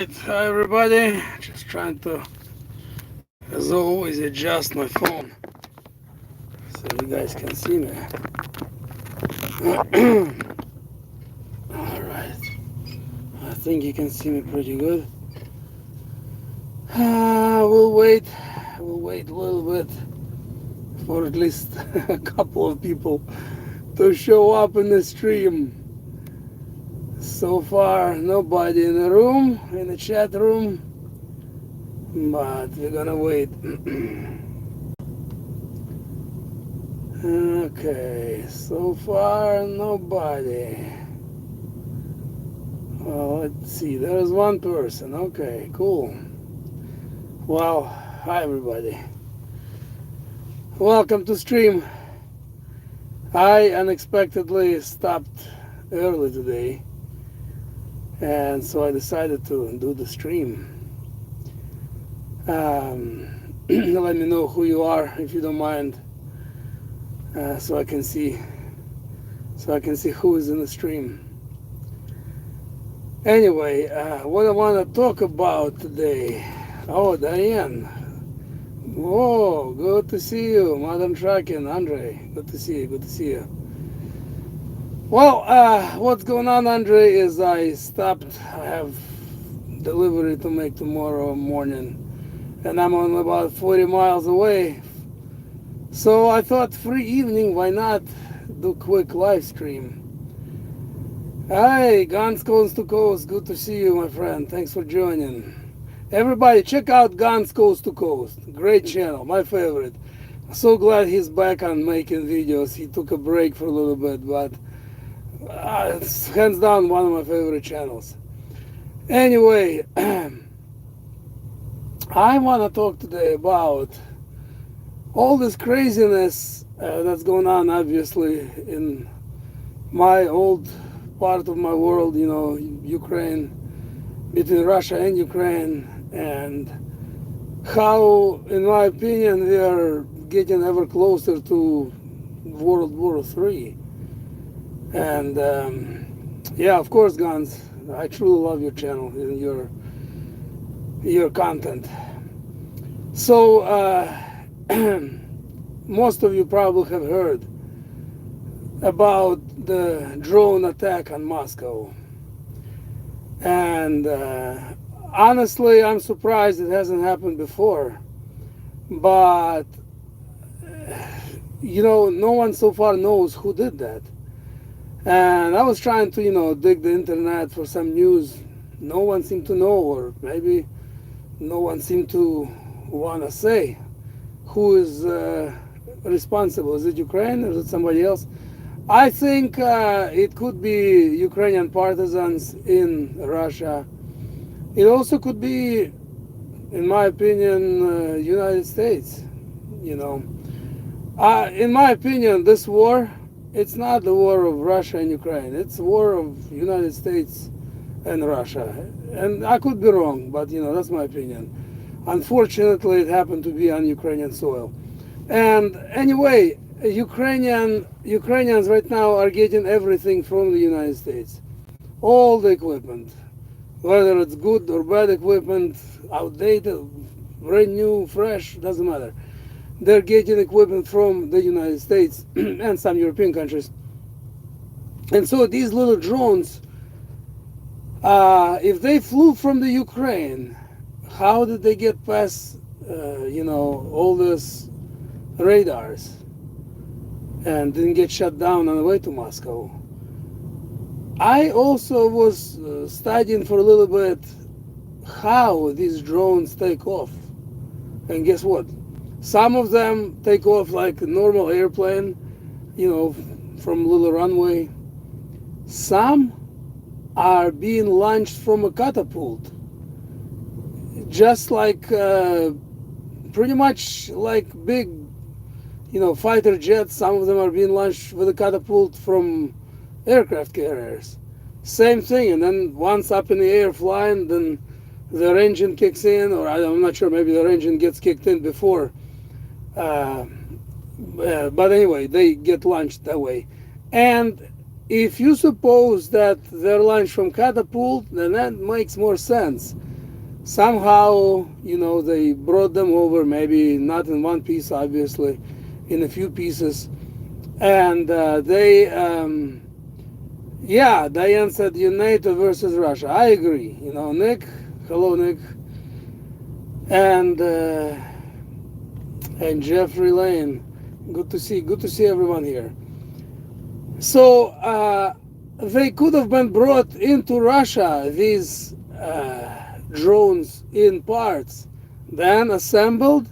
Hi everybody, just trying to, as always, adjust my phone so you guys can see me. Alright, I think you can see me pretty good. We'll wait a little bit for at least a couple of people to show up in the stream. So far, nobody in the room, in the chat room, but we're gonna wait. Okay, so far nobody. Well, let's see, there's one person. Okay, cool. Well, hi everybody. Welcome to stream. I unexpectedly stopped early today, and so I decided to do the stream. Let me know who you are if you don't mind, so I can see who is in the stream. Anyway, what I want to talk about today. Oh, Diane. Whoa, good to see you, Madam Trakin, Andre. Good to see you. Good to see you. Well, what's going on, Andre, is I stopped. I have delivery to make tomorrow morning, and I'm on about 40 miles away. So I thought, free evening, why not do quick live stream? Hi, Guns Coast to Coast. Good to see you, my friend. Thanks for joining. Everybody, check out Guns Coast to Coast. Great channel, my favorite. So glad he's back on making videos. He took a break for a little bit, but it's hands down one of my favorite channels. Anyway, I want to talk today about all this craziness that's going on, obviously, in my old part of my world, you know, Ukraine, between Russia and Ukraine, and how, in my opinion, we are getting ever closer to WW3. And yeah, of course, Guns, I truly love your channel and your content. So most of you probably have heard about the drone attack on Moscow, and honestly, I'm surprised it hasn't happened before. But you know, no one so far knows who did that. And I was trying to, you know, dig the internet for some news. No one seemed to know, or maybe no one seemed to want to say who is responsible. Is it Ukraine or is it somebody else? I think it could be Ukrainian partisans in Russia. It also could be, in my opinion, United States. You know, in my opinion, this war, it's not the war of Russia and Ukraine. It's a war of United States and Russia. And I could be wrong, but you know, that's my opinion. Unfortunately, it happened to be on Ukrainian soil. And anyway, Ukrainians right now are getting everything from the United States. All the equipment, whether it's good or bad equipment, outdated, brand new, fresh, doesn't matter. They're getting equipment from the United States and some European countries. And so these little drones, if they flew from the Ukraine, how did they get past, you know, all this radars and didn't get shut down on the way to Moscow? I also was studying for a little bit how these drones take off. And guess what? Some of them take off like a normal airplane, you know, from a little runway. Some are being launched from a catapult. Just like, pretty much like big, you know, fighter jets. Some of them are being launched with a catapult from aircraft carriers. Same thing, and then once up in the air flying, then their engine kicks in, or I'm not sure, maybe their engine gets kicked in before. But anyway, they get launched that way. And if you suppose that they're launched from catapult, then that makes more sense. Somehow, they brought them over, maybe not in one piece, obviously, in a few pieces. And yeah, Diane said NATO versus Russia. I agree. Nick, hello, Nick, and Jeffrey Lane. Good to see everyone here. So they could have been brought into Russia, these drones in parts, then assembled,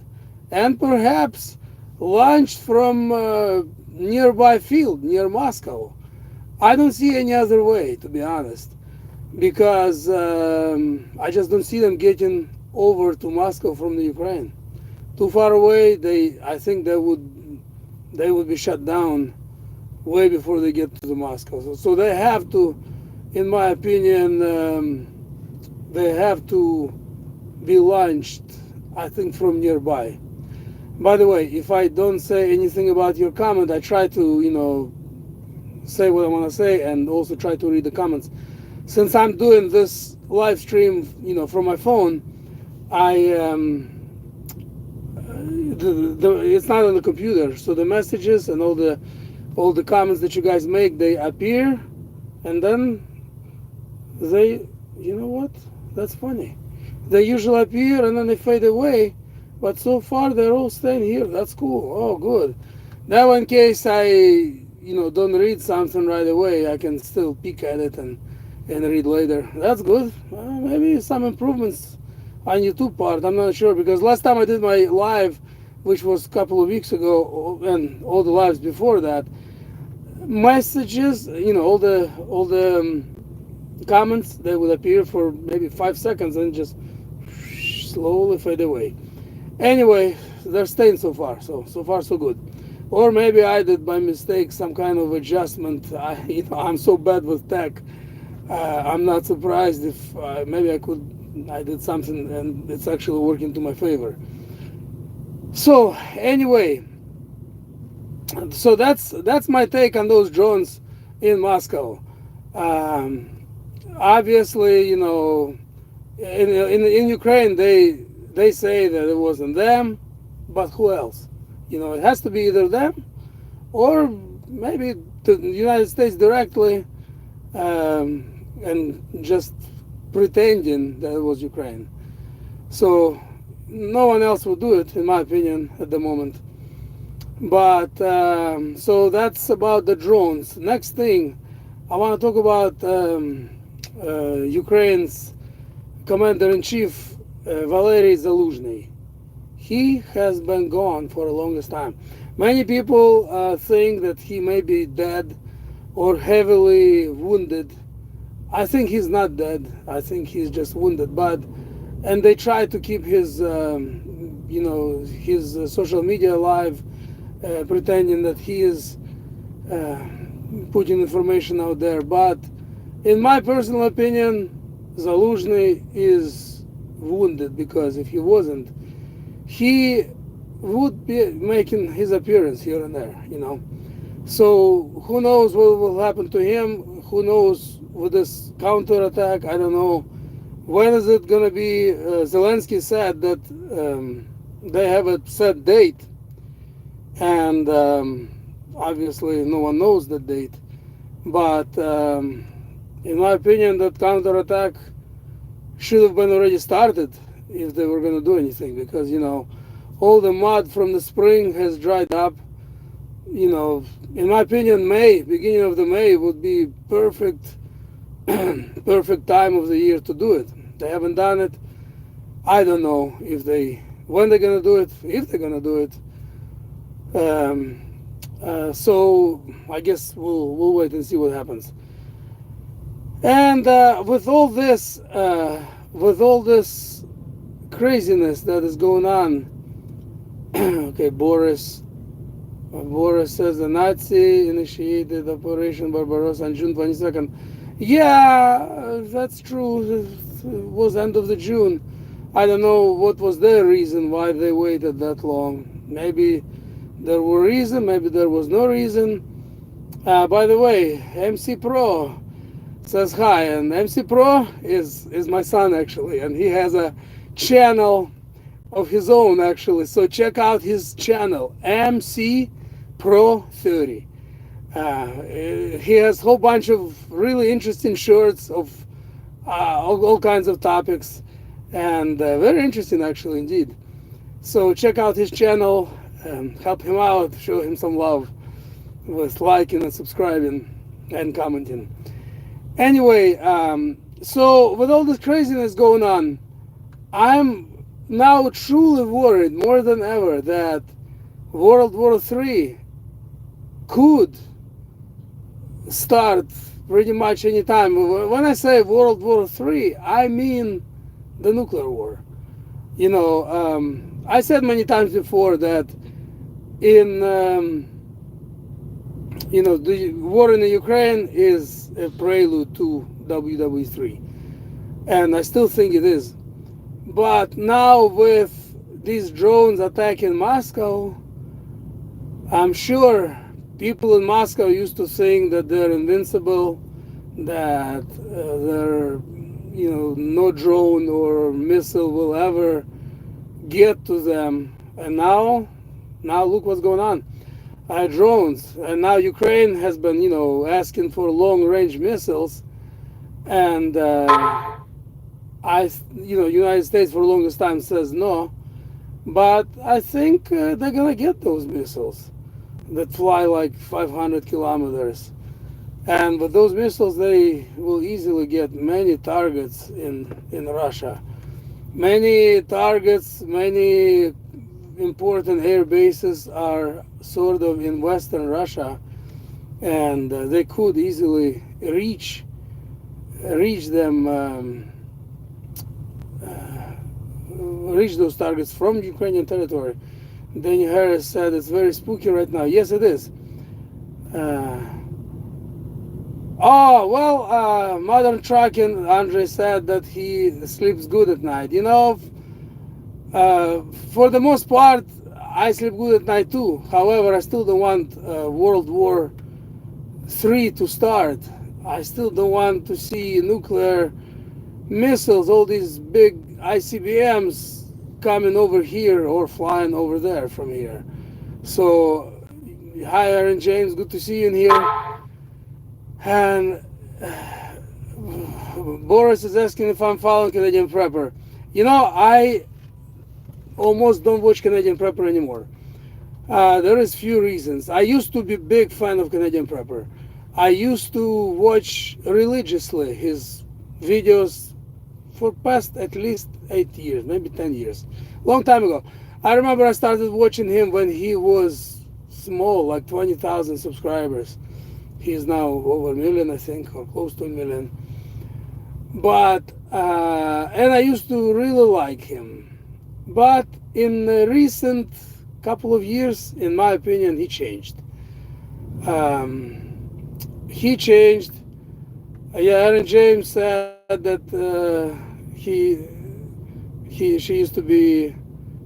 and perhaps launched from nearby field near Moscow. I don't see any other way, to be honest, because I just don't see them getting over to Moscow from the Ukraine. Too far away. I think they would be shut down way before they get to the Moscow. So they have to, in my opinion, they have to be launched, I think, from nearby. By the way, if I don't say anything about your comment, I try to, say what I want to say and also try to read the comments. Since I'm doing this live stream, from my phone, I it's not on the computer, so the messages and all the comments that you guys make, they appear, and then you know what? That's funny. They usually appear and then they fade away, but so far they're all staying here. That's cool. Oh, good. Now, in case I don't read something right away, I can still peek at it and read later. That's good. Maybe some improvements on YouTube part. I'm not sure, because last time I did my live, which was a couple of weeks ago, and all the lives before that, messages, all the comments, they would appear for maybe 5 seconds and just slowly fade away. Anyway, they're staying so far. So far so good. Or maybe I did by mistake some kind of adjustment. I'm so bad with tech. I'm not surprised if maybe I did something and it's actually working to my favor. So anyway, so that's my take on those drones in Moscow. Obviously, in Ukraine they say that it wasn't them, but who else? It has to be either them or maybe the United States directly, and just pretending that it was Ukraine. So no one else will do it, in my opinion, at the moment. But so that's about the drones. Next thing, I want to talk about Ukraine's commander-in-chief, Valery Zaluzhny. He has been gone for the longest time. Many people think that he may be dead or heavily wounded. I think he's not dead. I think he's just wounded. And they try to keep his, his social media alive, pretending that he is putting information out there. But in my personal opinion, Zaluzhny is wounded, because if he wasn't, he would be making his appearance here and there. So who knows what will happen to him? Who knows with this counterattack? I don't know. When is it going to be? Zelensky said that they have a set date, and obviously no one knows the date. But in my opinion, that counterattack should have been already started if they were going to do anything, because all the mud from the spring has dried up. In my opinion, beginning of the May would be perfect time of the year to do it. They haven't done it. I don't know when they're gonna do it, if they're gonna do it. So I guess we'll wait and see what happens. And with all this craziness that is going on, okay, Boris says the Nazi initiated Operation Barbarossa on June 22nd. Yeah, that's true. It was end of the June. I don't know what was their reason why they waited that long. Maybe there were reason, maybe there was no reason. By the way, MC Pro says hi. And MC Pro is my son actually, and he has a channel of his own actually. So check out his channel, MC Pro 30. He has a whole bunch of really interesting shorts of all kinds of topics, and very interesting actually indeed. So check out his channel and help him out, show him some love with liking and subscribing and commenting. Anyway, so with all this craziness going on, I'm now truly worried more than ever that World War III could start pretty much any time. When I say World War III, I mean the nuclear war. You know, I said many times before that in the war in the Ukraine is a prelude to WW3, and I still think it is. But now with these drones attacking Moscow, I'm sure people in Moscow used to think that they're invincible, that no drone or missile will ever get to them. And now look what's going on. Drones, and now Ukraine has been, asking for long-range missiles, and United States for the longest time says no, but I think they're gonna get those missiles that fly like 500 kilometers. And with those missiles, they will easily get many targets in Russia. Many targets, many important air bases are sort of in Western Russia, and they could easily reach them, reach those targets from Ukrainian territory. Daniel Harris said it's very spooky right now. Yes, it is. Modern Trucking, Andre said that he sleeps good at night. For the most part, I sleep good at night too. However, I still don't want World War III to start. I still don't want to see nuclear missiles, all these big ICBMs coming over here or flying over there from here. So, hi Aaron James, good to see you in here. And Boris is asking if I'm following Canadian Prepper. I almost don't watch Canadian Prepper anymore. There is few reasons. I used to be big fan of Canadian Prepper. I used to watch religiously his videos for past at least 8 years, maybe 10 years. Long time ago. I remember I started watching him when he was small, like 20,000 subscribers. He is now over a million, I think, or close to a million. But, and I used to really like him. But in the recent couple of years, in my opinion, he changed. He changed. Aaron James said that she used to be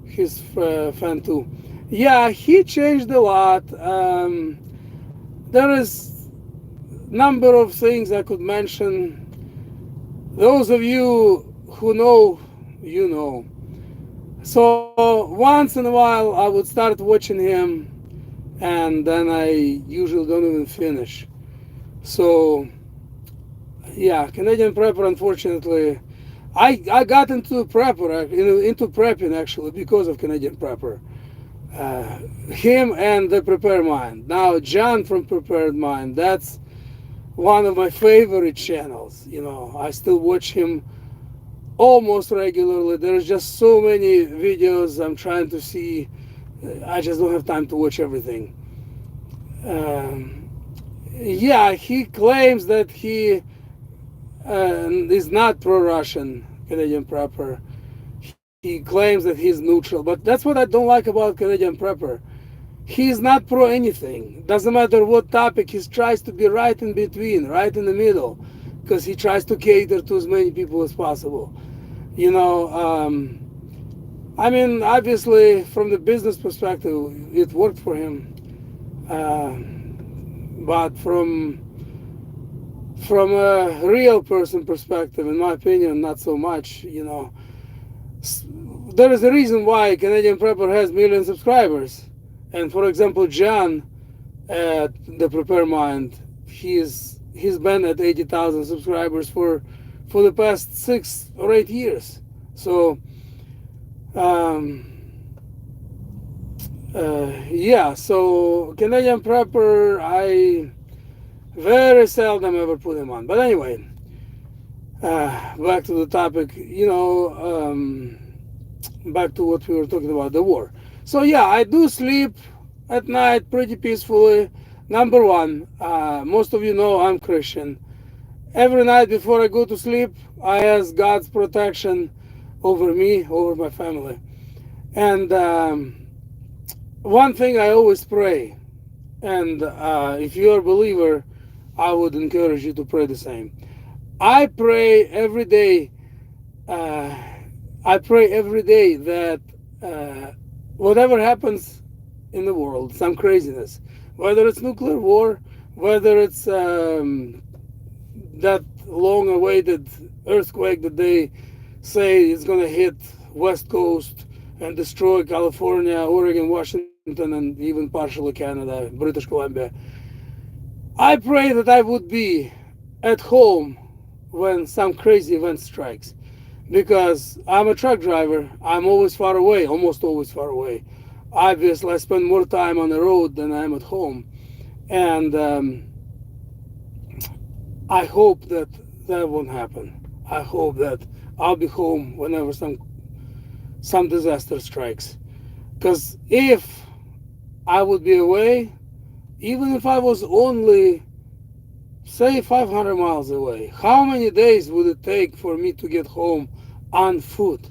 his fan too. Yeah, he changed a lot. There is number of things I could mention. Those of you who know, you know. So once in a while I would start watching him, and then I usually don't even finish. So yeah, Canadian Prepper, unfortunately, I got into prepping actually because of Canadian Prepper. Him and the Prepared Mind. Now John from Prepared Mind, that's one of my favorite channels. I still watch him almost regularly. There's just so many videos I'm trying to see. I just don't have time to watch everything. Yeah, he claims that he is not pro-Russian, Canadian Prepper. He claims that he's neutral, but that's what I don't like about Canadian Prepper. He's not pro anything. Doesn't matter what topic, he tries to be right in between, right in the middle, because he tries to cater to as many people as possible. I mean, obviously, from the business perspective, it worked for him. But from from a real person perspective, in my opinion, not so much. There is a reason why Canadian Prepper has million subscribers. And for example, John at the Prepare Mind, he's been at 80,000 subscribers for the past 6 or 8 years. So um, yeah, so Canadian Prepper, I very seldom ever put him on. But anyway, back to the topic. Back to what we were talking about, the war. So yeah, I do sleep at night pretty peacefully. Number one, most of you know I'm Christian. Every night before I go to sleep, I ask God's protection over me, over my family. And one thing I always pray, and if you're a believer, I would encourage you to pray the same. I pray every day. Uh, I pray every day that whatever happens in the world, some craziness, whether it's nuclear war, whether it's that long-awaited earthquake that they say is going to hit West Coast and destroy California, Oregon, Washington, and even partially Canada, British Columbia. I pray that I would be at home when some crazy event strikes, because I'm a truck driver. I'm always far away, almost always far away. Obviously, I spend more time on the road than I'm at home. And I hope that that won't happen. I hope that I'll be home whenever some disaster strikes. Because if I would be away, even if I was only, say, 500 miles away, how many days would it take for me to get home on foot?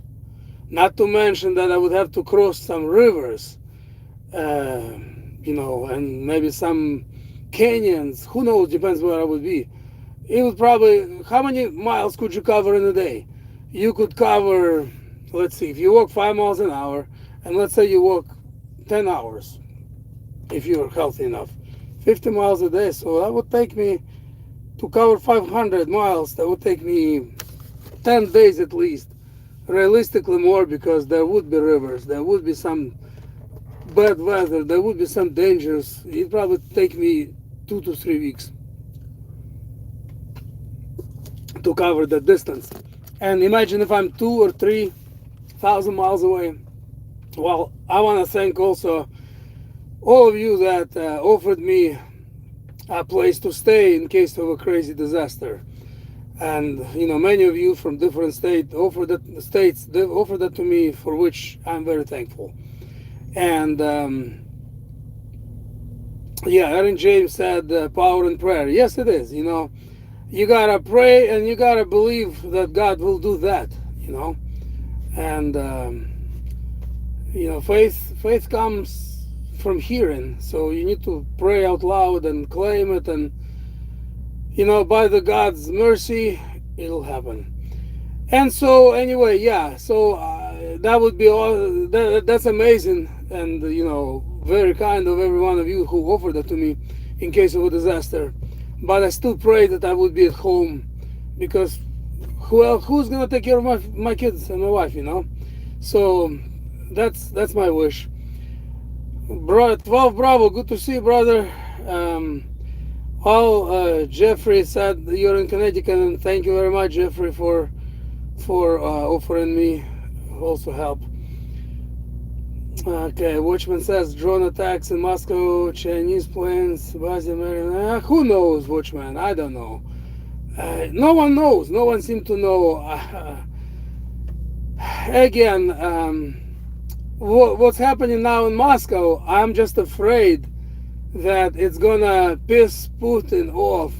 Not to mention that I would have to cross some rivers, and maybe some canyons. Who knows? Depends where I would be. It would probably, how many miles could you cover in a day? You could cover, let's see, if you walk 5 miles an hour, and let's say you walk 10 hours, if you're healthy enough, 50 miles a day. So that would take me, to cover 500 miles, that would take me 10 days at least. Realistically more, because there would be rivers, there would be some bad weather, there would be some dangers. It'd probably take me 2 to 3 weeks to cover that distance. And imagine if I'm 2 or 3 thousand miles away. Well, I want to thank also all of you that offered me a place to stay in case of a crazy disaster. And many of you from different states offered that to me, for which I'm very thankful. And yeah, Aaron James said power in prayer. Yes, it is. You gotta pray and you gotta believe that God will do that. And faith comes from hearing. So you need to pray out loud and claim it, and by the God's mercy, it'll happen. And so anyway, yeah, so that would be all. That's amazing, and very kind of every one of you who offered that to me in case of a disaster. But I still pray that I would be at home, because who's gonna take care of my kids and my wife? So that's my wish. 12 Bravo, good to see you, brother. Jeffrey said you're in Connecticut, and thank you very much, Jeffrey, for offering me also help. Okay, Watchman says drone attacks in Moscow, Chinese planes, who knows, Watchman? I don't know. No one knows. No one seems to know. Again, what's happening now in Moscow, I'm just afraid that it's gonna piss Putin off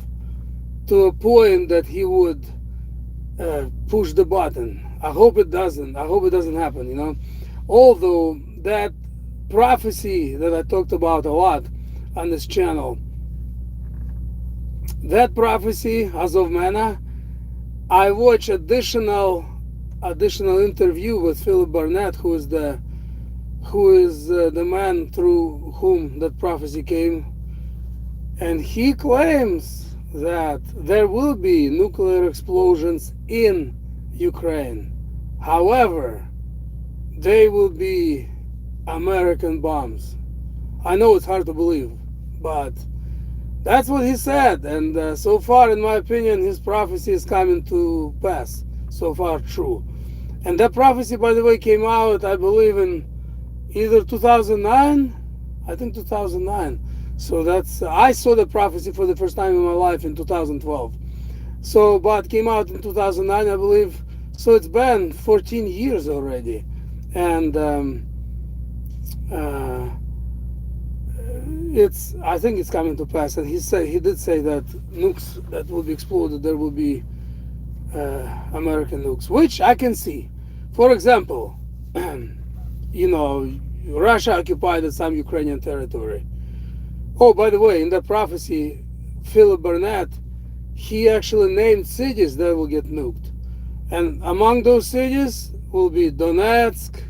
to a point that he would push the button. I hope it doesn't. I hope it doesn't happen. Although that prophecy that I talked about a lot on this channel, that prophecy, Azov Mana, I watched additional interview with Philip Barnett, who is the man through whom that prophecy came, and he claims that there will be nuclear explosions in Ukraine. However, they will be American bombs. I know it's hard to believe, but that's what he said. And so far, in my opinion, his prophecy is coming to pass. So far, true. And that prophecy, by the way, came out, I believe, in either 2009, I think 2009. So that's, I saw the prophecy for the first time in my life in 2012. So, but came out in 2009, I believe. So it's been 14 years already. And uh, it's, I think it's coming to pass. And he did say that nukes that will be exploded, there will be American nukes, which I can see. For example, you know, Russia occupied some Ukrainian territory. Oh, by the way, in that prophecy, Philip Burnett, he actually named cities that will get nuked. And among those cities will be Donetsk,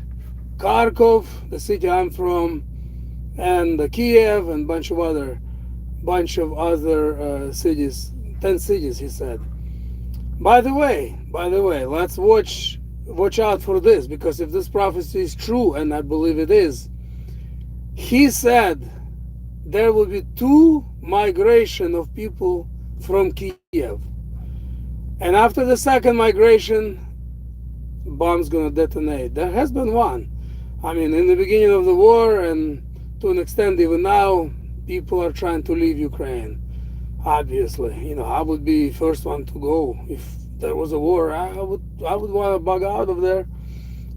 Kharkov, the city I'm from, and Kiev, and bunch of other cities. 10 cities, he said. By the way, let's watch out for this, because if this prophecy is true, and I believe it is, he said there will be two migration of people from Kiev. And after the second migration, bomb's gonna detonate. There has been one. I mean, in the beginning of the war, and to an extent even now, people are trying to leave Ukraine. Obviously, you know, I would be first one to go if there was a war. I would want to bug out of there,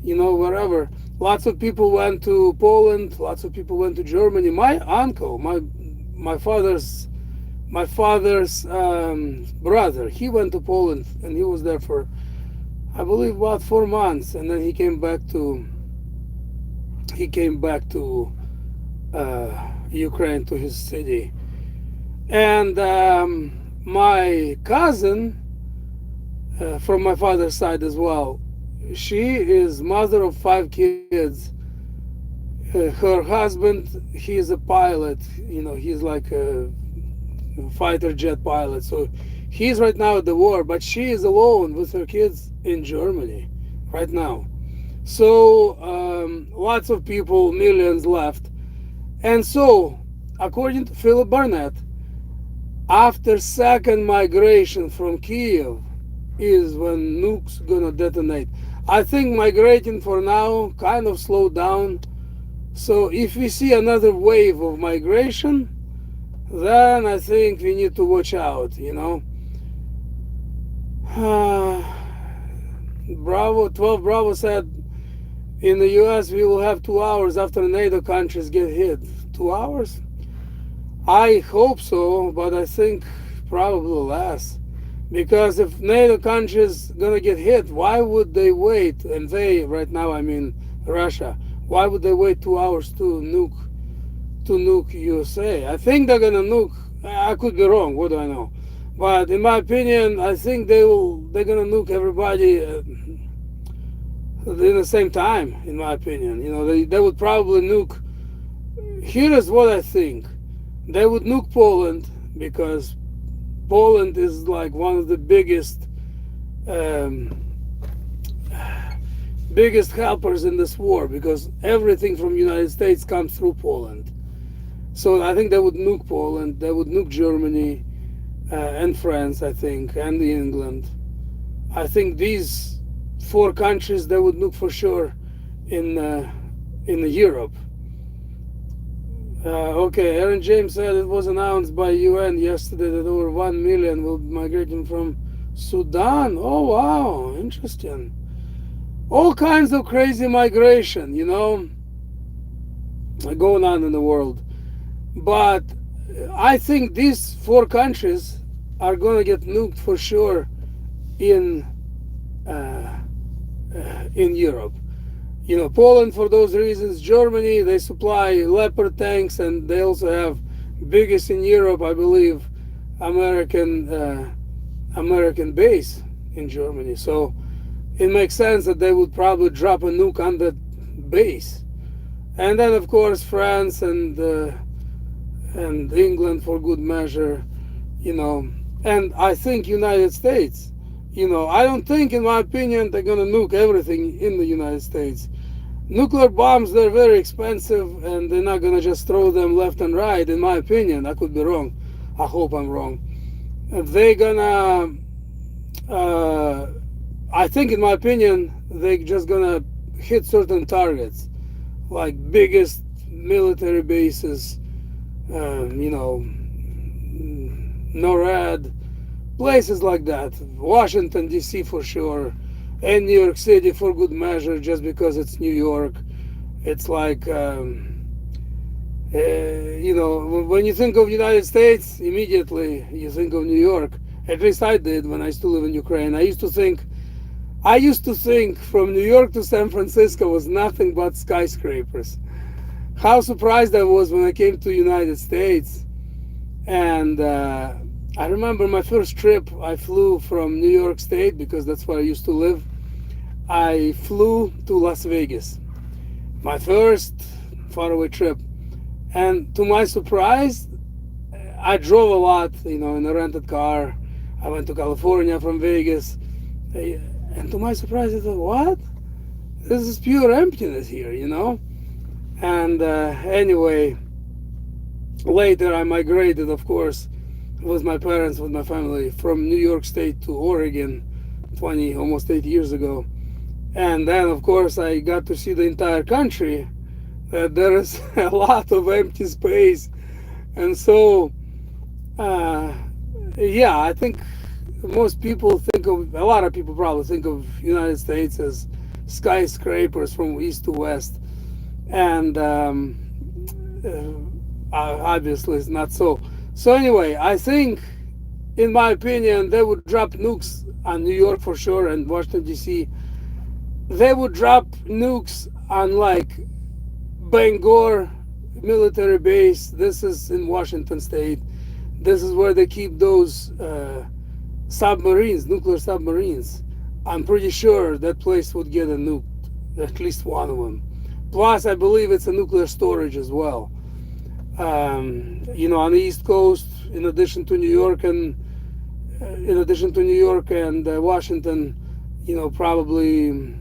you know, wherever. Lots of people went to Poland. Lots of people went to Germany. My uncle, my father's brother, he went to Poland, and he was there for, I believe, about 4 months, and then he came back to Ukraine, to his city. And my cousin, from my father's side as well, she is mother of 5 kids. Her husband, he is a pilot. You know, he's like a fighter jet pilot. So he's right now at the war, but she is alone with her kids in Germany right now. So lots of people, millions left. And so, according to Philip Barnett, after second migration from Kiev is when nukes gonna detonate. I think migrating for now kind of slowed down. So if we see another wave of migration, then I think we need to watch out, you know. Bravo, 12 Bravo said in the US we will have 2 hours after NATO countries get hit. 2 hours? I hope so, but I think probably less. Because if NATO countries gonna get hit, why would they wait? And they, right now, I mean Russia, why would they wait 2 hours to nuke USA? I think they're gonna nuke. I could be wrong. What do I know? But in my opinion, I think they're gonna nuke everybody in the same time. In my opinion, you know, they would probably nuke. Here is what I think. They would nuke Poland, because Poland is like one of the biggest helpers in this war, because everything from the United States comes through Poland. So I think they would nuke Poland, they would nuke Germany, and France, I think, and England. I think these 4 countries they would nuke for sure in Europe. Okay, Aaron James said it was announced by UN yesterday that over 1 million will be migrating from Sudan. Oh wow, interesting. All kinds of crazy migration, you know, going on in the world. But I think these 4 countries are going to get nuked for sure in Europe. You know, Poland for those reasons. Germany, they supply Leopard tanks, and they also have biggest in Europe, I believe, American base in Germany. So it makes sense that they would probably drop a nuke on that base. And then of course France and England for good measure, you know. And I think United States, I don't think, in my opinion, they're gonna nuke everything in the United States. Nuclear bombs, they're very expensive, and they're not gonna just throw them left and right. In my opinion, I could be wrong. I hope I'm wrong. They're gonna, uh, I think, in my opinion, they're just gonna hit certain targets, like biggest military bases, NORAD, places like that. Washington, D.C. for sure, and New York City for good measure, just because it's New York. It's like, when you think of United States, immediately you think of New York. At least I did when I used to live in Ukraine. I used to think from New York to San Francisco was nothing but skyscrapers. How surprised I was when I came to United States. And I remember my first trip, I flew from New York State, because that's where I used to live. I flew to Las Vegas, my first faraway trip. And to my surprise, I drove a lot, in a rented car. I went to California from Vegas. And to my surprise, I thought, what? This is pure emptiness here. And anyway, later I migrated, of course, with my parents, with my family, from New York State to Oregon 20, almost 8 years ago. And then, of course, I got to see the entire country, that there is a lot of empty space. And so, yeah, I think most people think of, a lot of people probably think of United States as skyscrapers from east to west. And obviously it's not so. So anyway, I think, in my opinion, they would drop nukes on New York for sure, and Washington, D.C. They would drop nukes on, like, Bangor military base. This is in Washington State. This is where they keep those submarines, nuclear submarines. I'm pretty sure that place would get a nuke, at least one of them. Plus, I believe it's a nuclear storage as well. On the East Coast, in addition to New York and Washington, probably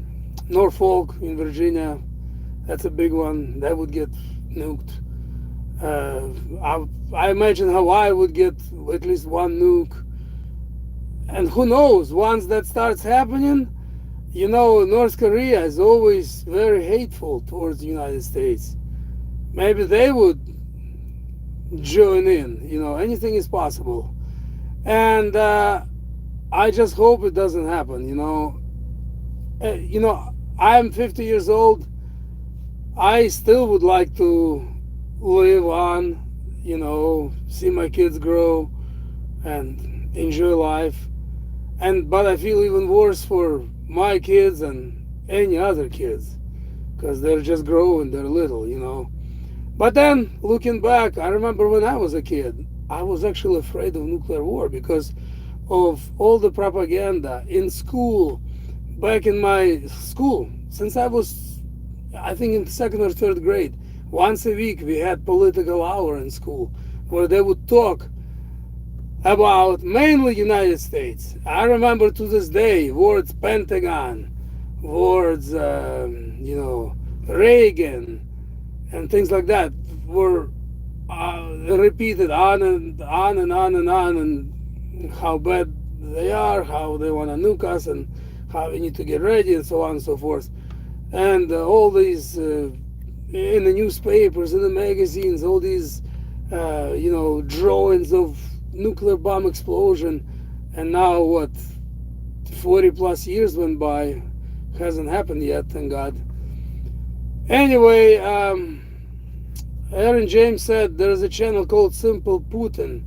Norfolk in Virginia. That's a big one. That would get nuked. I imagine Hawaii would get at least one nuke. And who knows, once that starts happening, North Korea is always very hateful towards the United States. Maybe they would join in. Anything is possible. And I just hope it doesn't happen. I'm 50 years old. I still would like to live on, see my kids grow and enjoy life. But I feel even worse for my kids and any other kids, because they're just growing, they're little. But then, looking back, I remember when I was a kid, I was actually afraid of nuclear war because of all the propaganda in school. Back in my school, since I was, I think, in second or third grade, once a week we had political hour in school where they would talk about mainly United States. I remember to this day words Pentagon, words, Reagan, and things like that were repeated on and on and on and on, and how bad they are, how they want to nuke us, and how we need to get ready, and so on and so forth. And all these, in the newspapers, in the magazines, all these, drawings of nuclear bomb explosion. And now, what, 40 plus years went by, hasn't happened yet, thank God. Anyway, Aaron James said there's a channel called Simple Putin.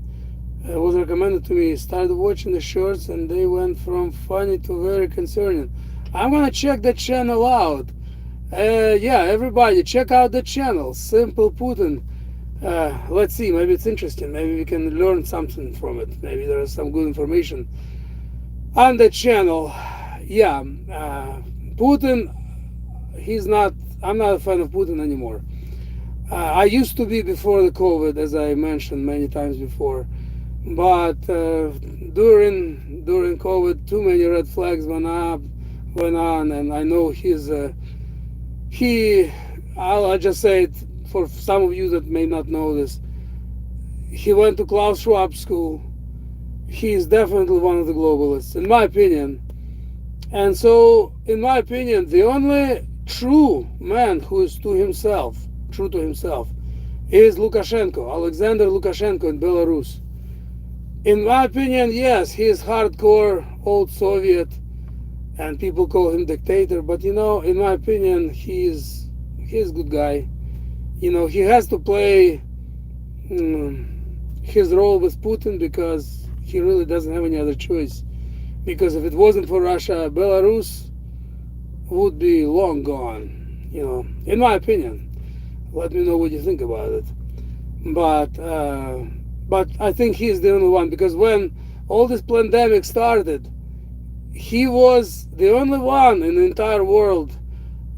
It was recommended to me. Started watching the shorts and they went from funny to very concerning. I'm gonna check that channel out. Yeah, everybody check out the channel, Simple Putin. Let's see, maybe it's interesting. Maybe we can learn something from it. Maybe there is some good information on the channel. Yeah, Putin, I'm not a fan of Putin anymore. I used to be before the COVID, as I mentioned many times before. But during COVID, too many red flags went on, and I know he. I'll just say it for some of you that may not know this. He went to Klaus Schwab school. He is definitely one of the globalists, in my opinion. And so, in my opinion, the only true man who is true to himself, is Lukashenko, Alexander Lukashenko in Belarus. In my opinion, yes, he is hardcore old Soviet, and people call him dictator. But in my opinion, he's a good guy. He has to play his role with Putin because he really doesn't have any other choice. Because if it wasn't for Russia, Belarus would be long gone. In my opinion. Let me know what you think about it. But I think he's the only one, because when all this pandemic started, he was the only one in the entire world,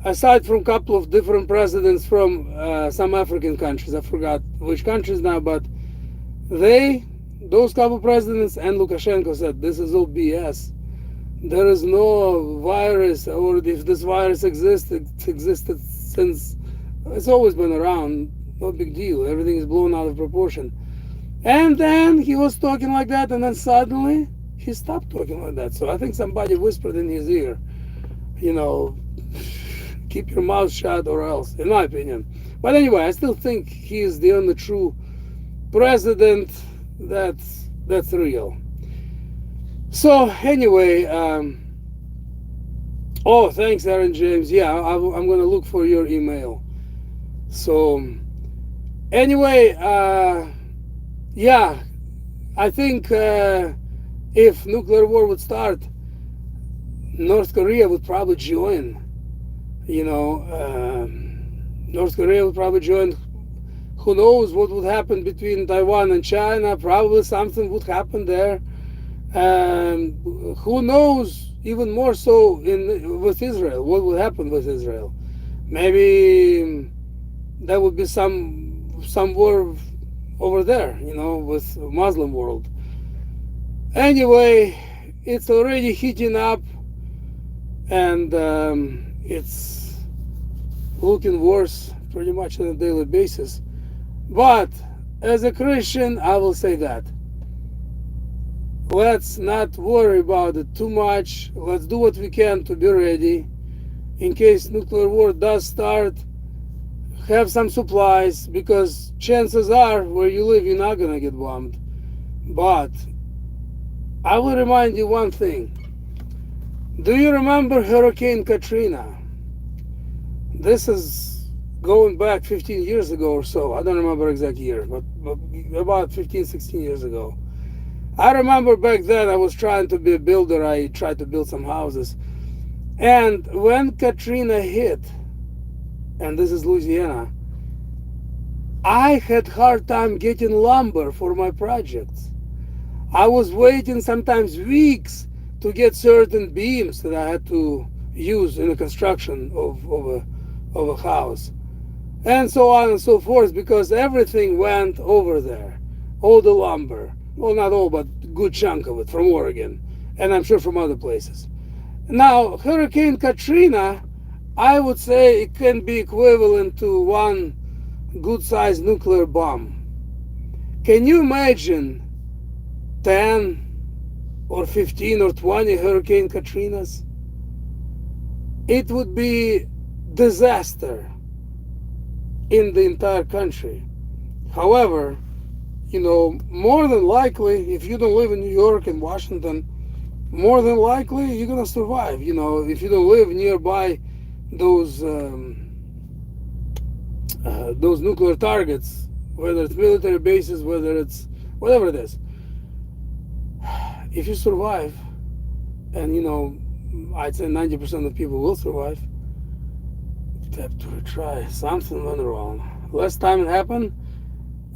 aside from a couple of different presidents from some African countries. I forgot which countries now, but those couple presidents and Lukashenko said this is all BS. There is no virus, or if this virus exists, it existed since, it's always been around. No big deal. Everything is blown out of proportion. And then he was talking like that, and then suddenly he stopped talking like that. So I think somebody whispered in his ear, you know, keep your mouth shut or else, in my opinion. But anyway, I still think he is the only true president that's real. So anyway, oh, thanks, Aaron James. Yeah, I'm going to look for your email. So anyway, yeah, I think if nuclear war would start, North Korea would probably join. North Korea would probably join. Who knows what would happen between Taiwan and China? Probably something would happen there. And who knows, even more so with Israel, what would happen with Israel? Maybe there would be some war over there, with Muslim world. Anyway, it's already heating up, and it's looking worse pretty much on a daily basis. But as a Christian, I will say that let's not worry about it too much. Let's do what we can to be ready in case nuclear war does start. Have some supplies, because chances are where you live you're not gonna get bombed. But I will remind you one thing. Do you remember Hurricane Katrina? This is going back 15 years ago or so. I don't remember exact year, but about 15, 16 years ago. I remember back then I was trying to be a builder. I tried to build some houses. And when Katrina hit, and this is Louisiana, I had hard time getting lumber for my projects. I was waiting sometimes weeks to get certain beams that I had to use in the construction of a house. And so on and so forth, because everything went over there. All the lumber. Well, not all, but a good chunk of it from Oregon. And I'm sure from other places. Now, Hurricane Katrina, I would say it can be equivalent to one good-sized nuclear bomb. Can you imagine 10 or 15 or 20 Hurricane Katrinas? It would be disaster in the entire country. However, more than likely, if you don't live in New York and Washington, more than likely you're gonna survive. If you don't live nearby those nuclear targets, whether it's military bases, whether it's whatever it is, if you survive, and I'd say 90% of people will survive. Tap to retry. Something went wrong. Last time it happened,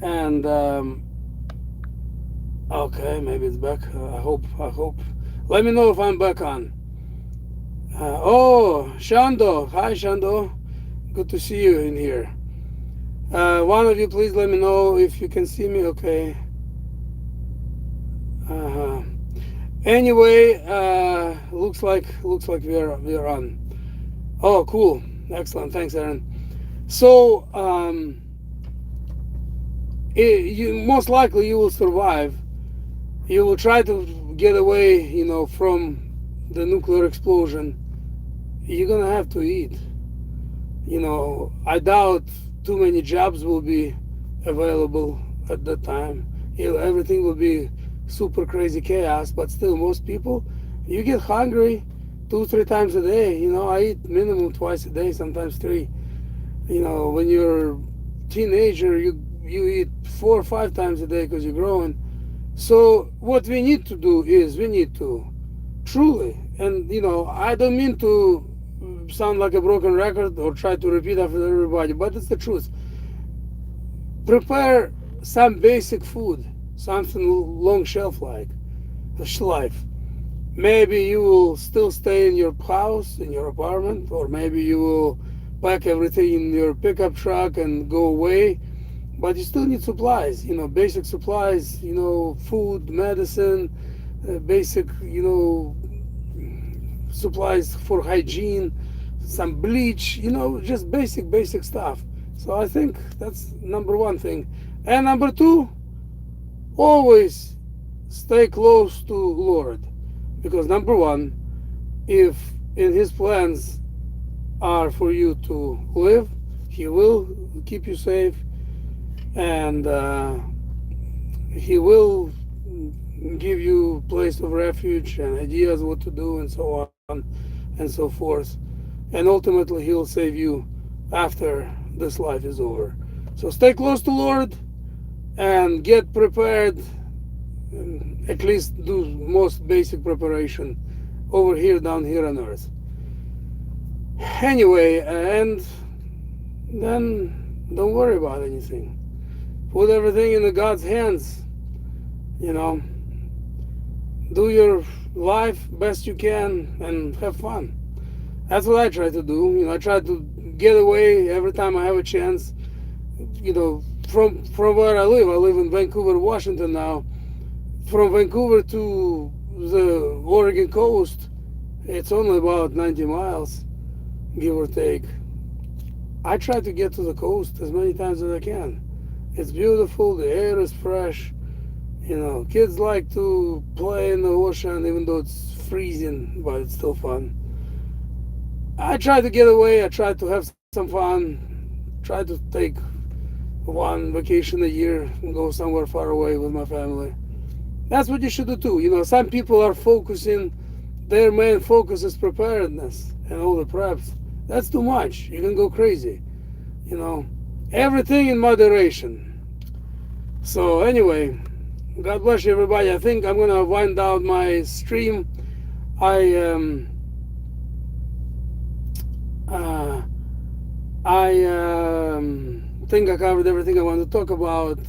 and okay, maybe it's back. I hope. Let me know if I'm back on. Oh, Shando. Hi, Shando. Good to see you in here. One of you, please let me know if you can see me. Okay. Uh-huh. Anyway, looks like we're on. Oh, cool, excellent. Thanks, Aaron. So, you most likely you will survive. You will try to get away, from the nuclear explosion. You're gonna have to eat. I doubt too many jobs will be available at that time. Everything will be super crazy chaos, but still, most people, you get hungry 2 3 times a day. I eat minimum twice a day, sometimes three. When you're a teenager, you eat 4 or 5 times a day because you're growing. So what we need to do is we need to truly, and I don't mean to sound like a broken record or try to repeat after everybody, but it's the truth. Prepare some basic food, something long life. Maybe you will still stay in your house, in your apartment, or maybe you will pack everything in your pickup truck and go away. But you still need supplies, basic supplies, food, medicine, basic, supplies for hygiene, some bleach, just basic stuff. So I think that's number one thing. And number two, always stay close to Lord. Because number one, if in his plans are for you to live, he will keep you safe, and he will give you place of refuge and ideas what to do and so on and so forth. And ultimately he'll save you after this life is over. So stay close to Lord and get prepared, at least do most basic preparation over here, down here on earth. Anyway, and then don't worry about anything. Put everything in the God's hands. You know, do your life best you can and have fun. That's what I try to do. I try to get away every time I have a chance. From where I live. I live in Vancouver, Washington now. From Vancouver to the Oregon coast, it's only about 90 miles, give or take. I try to get to the coast as many times as I can. It's beautiful, the air is fresh. Kids like to play in the ocean even though it's freezing, but it's still fun. I try to get away, I try to have some fun, try to take one vacation a year and go somewhere far away with my family. That's what you should do too. Some people are focusing, their main focus is preparedness and all the preps. That's too much. You can go crazy. Everything in moderation. So anyway, God bless you, everybody. I think I'm gonna wind down my stream. I uh, think I covered everything I want to talk about.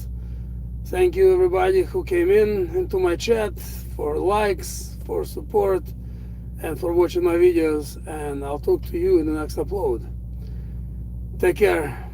Thank you, everybody who came into my chat, for likes, for support, and for watching my videos. And I'll talk to you in the next upload. Take care.